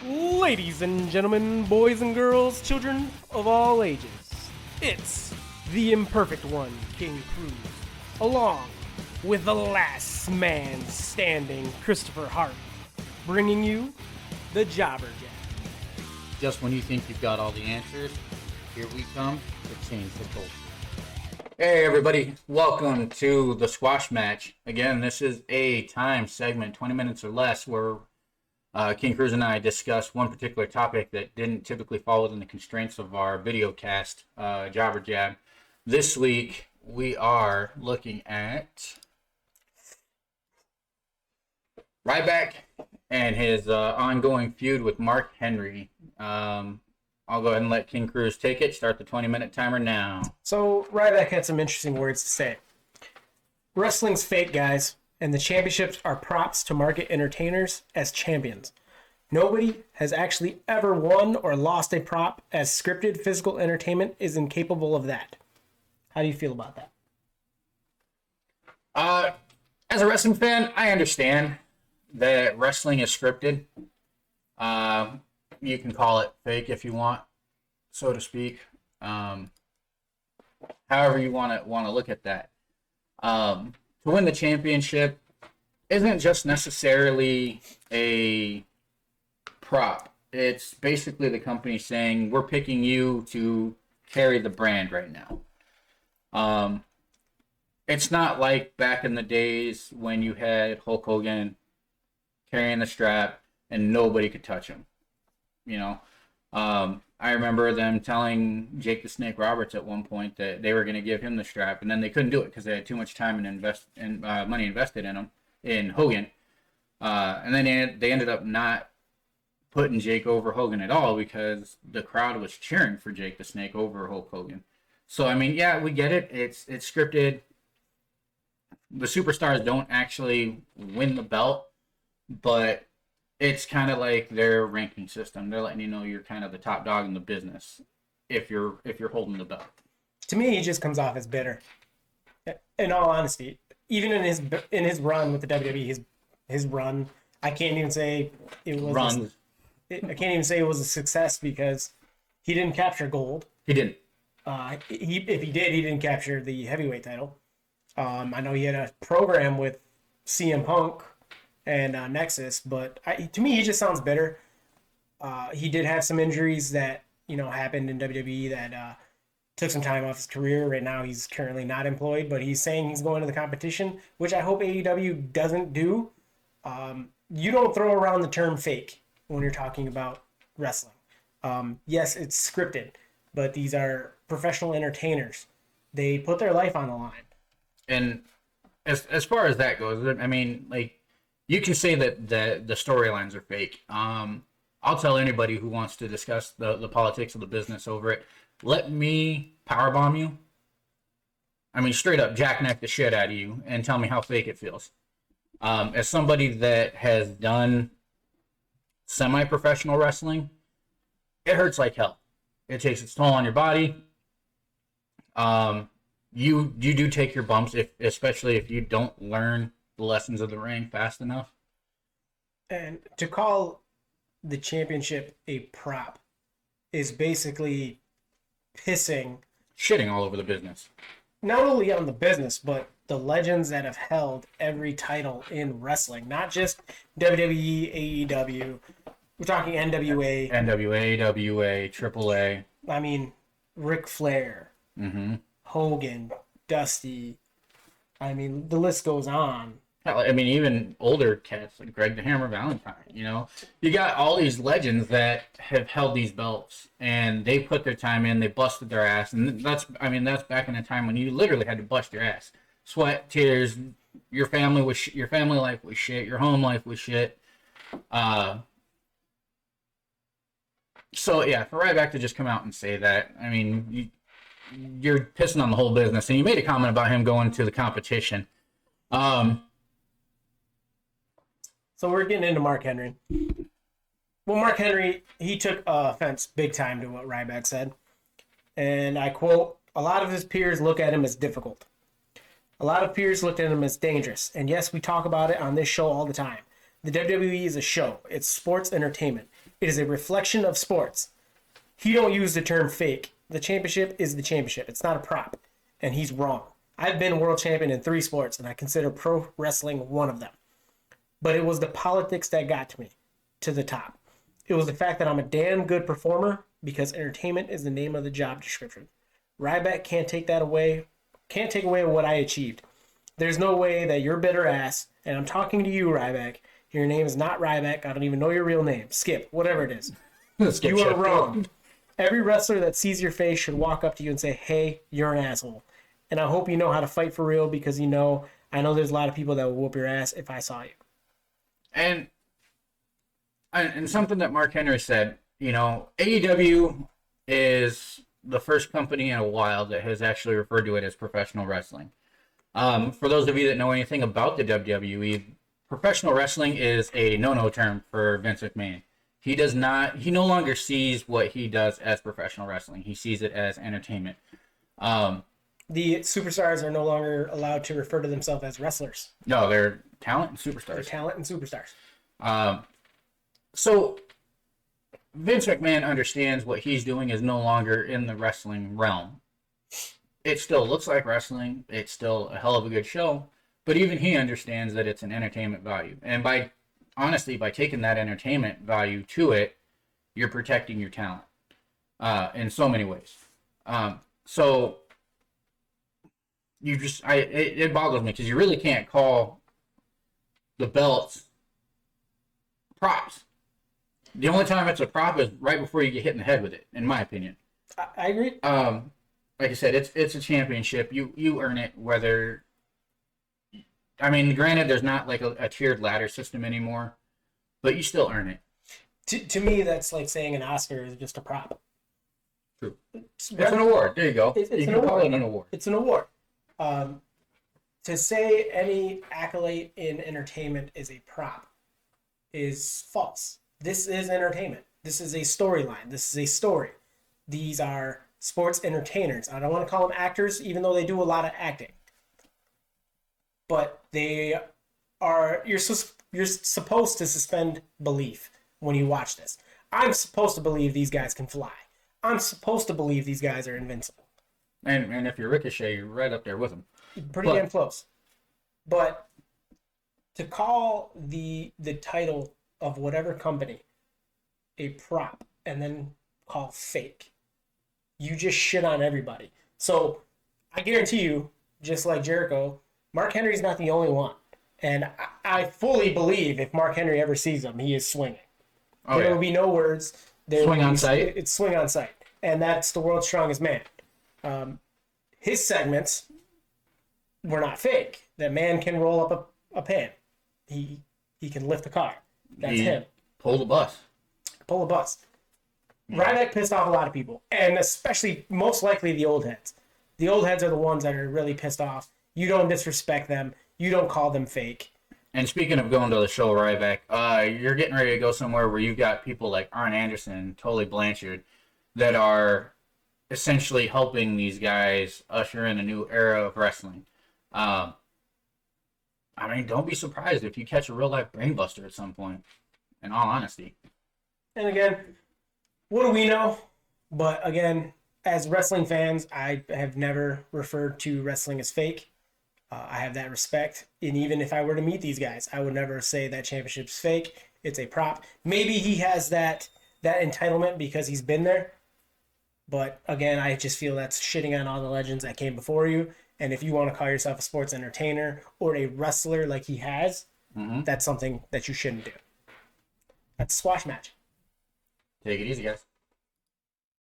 Ladies and gentlemen, boys and girls, children of all ages, it's the imperfect one, King Cruz, along with the last man standing, Christopher Hart, bringing you the Jobber Jack. Just when you think you've got all the answers, here we come to change the culture. Hey everybody, welcome to the squash match. Again, this is a time segment, 20 minutes or less, where King Cruz and I discuss one particular topic that didn't typically fall within the constraints of our video cast, Jobber Jab. This week, we are looking at Ryback and his ongoing feud with Mark Henry. I'll go ahead and let King Cruz take it. Start the 20-minute timer now. So, Ryback had some interesting words to say. Wrestling's fake, guys, and the championships are props to market entertainers as champions. Nobody has actually ever won or lost a prop, as scripted physical entertainment is incapable of that. How do you feel about that? As a wrestling fan, I understand that wrestling is scripted. You can call it fake if you want, so to speak. However you want to look at that. To win the championship isn't just necessarily a prop. It's basically the company saying, we're picking you to carry the brand right now. It's not like back in the days when you had Hulk Hogan carrying the strap and nobody could touch him. You know, I remember them telling Jake the Snake Roberts at one point that they were going to give him the strap, and then they couldn't do it because they had too much time and money invested in him, in Hogan. And then they ended up not putting Jake over Hogan at all because the crowd was cheering for Jake the Snake over Hulk Hogan. So, I mean, yeah, we get it. It's scripted. The superstars don't actually win the belt, but it's kind of like their ranking system. They're letting you know you're kind of the top dog in the business if you're holding the belt. To me, he just comes off as bitter. In all honesty, even in his run with the WWE, his run, I can't even say it was I can't even say it was a success because he didn't capture gold. He didn't. If he did, he didn't capture the heavyweight title. I know he had a program with CM Punk and Nexus, but to me, he just sounds bitter. He did have some injuries that happened in WWE that took some time off his career. Right now, he's currently not employed, but he's saying he's going to the competition, which I hope AEW doesn't do. You don't throw around the term fake when you're talking about wrestling. Yes, it's scripted, but these are professional entertainers. They put their life on the line. And as far as that goes, I mean, like, you can say that the storylines are fake. I'll tell anybody who wants to discuss the politics of the business over it, let me powerbomb you. I mean, straight up jackneck the shit out of you and tell me how fake it feels. As somebody that has done semi-professional wrestling, it hurts like hell. It takes its toll on your body. You do take your bumps, especially if you don't learn the lessons of the ring fast enough. And to call the championship a prop is basically shitting all over the business. Not only on the business, but the legends that have held every title in wrestling, not just WWE, AEW. We're talking NWA, WA, AAA. I mean, Ric Flair, Hogan, Dusty. I mean, the list goes on. I mean, even older cats like Greg the Hammer Valentine, you got all these legends that have held these belts and they put their time in, they busted their ass. And that's back in a time when you literally had to bust your ass. Sweat, tears, your family life was shit, your home life was shit. So yeah, for Ryback to just come out and say that, I mean, you're pissing on the whole business. And you made a comment about him going to the competition. So we're getting into Mark Henry. Well, Mark Henry, he took offense big time to what Ryback said. And I quote, "A lot of his peers look at him as difficult. A lot of peers looked at him as dangerous. And yes, we talk about it on this show all the time. The WWE is a show. It's sports entertainment. It is a reflection of sports. He don't use the term fake. The championship is the championship. It's not a prop. And he's wrong. I've been world champion in 3 sports, and I consider pro wrestling one of them. But it was the politics that got to me to the top. It was the fact that I'm a damn good performer because entertainment is the name of the job description. Ryback can't take that away. Can't take away what I achieved. There's no way that your bitter ass, and I'm talking to you, Ryback. Your name is not Ryback. I don't even know your real name. Skip, whatever it is. Skip, you are wrong. Every wrestler that sees your face should walk up to you and say, hey, you're an asshole. And I hope you know how to fight for real because I know there's a lot of people that will whoop your ass if I saw you. And something that Mark Henry said, AEW is the first company in a while that has actually referred to it as professional wrestling. For those of you that know anything about the WWE, professional wrestling is a no-no term for Vince McMahon. He no longer sees what he does as professional wrestling. He sees it as entertainment. The superstars are no longer allowed to refer to themselves as wrestlers. No, they're talent and superstars. They're talent and superstars. So Vince McMahon understands what he's doing is no longer in the wrestling realm. It still looks like wrestling. It's still a hell of a good show. But even he understands that it's an entertainment value. And by taking that entertainment value to it, you're protecting your talent in so many ways. So it boggles me because you really can't call the belts props. The only time it's a prop is right before you get hit in the head with it, in my opinion. I agree. Like I said, it's a championship. You earn it whether... I mean, granted, there's not like a tiered ladder system anymore, but you still earn it. To me, that's like saying an Oscar is just a prop. True. It's an award. There you go. You can call it an award. It's an award. To say any accolade in entertainment is a prop is false. This is entertainment. This is a storyline. This is a story. These are sports entertainers. I don't want to call them actors, even though they do a lot of acting. But they are. You're supposed to suspend belief when you watch this. I'm supposed to believe these guys can fly. I'm supposed to believe these guys are invincible. And if you're Ricochet, you're right up there with them. Pretty damn close. But to call the title of whatever company a prop and then call fake, you just shit on everybody. So I guarantee you, just like Jericho, Mark Henry's not the only one. And I fully believe if Mark Henry ever sees him, he is swinging. There will be no words. Swing on sight. It's swing on sight. And that's the world's strongest man. His segments were not fake. That man can roll up a pan. He can lift a car. That's him. Pull the bus. Pull a bus. Ryback pissed off a lot of people. And especially, most likely, the old heads. The old heads are the ones that are really pissed off. You don't disrespect them. You don't call them fake. And speaking of going to the show, Ryback, you're getting ready to go somewhere where you've got people like Arn Anderson, Tully Blanchard, that are essentially helping these guys usher in a new era of wrestling. I mean, don't be surprised if you catch a real-life brainbuster at some point, in all honesty. And again, what do we know? But again, as wrestling fans, I have never referred to wrestling as fake. I have that respect. And even if I were to meet these guys, I would never say that championship's fake. It's a prop. Maybe he has that entitlement because he's been there. But again, I just feel that's shitting on all the legends that came before you. And if you want to call yourself a sports entertainer or a wrestler like he has, that's something that you shouldn't do. That's a squash match. Take it easy, guys.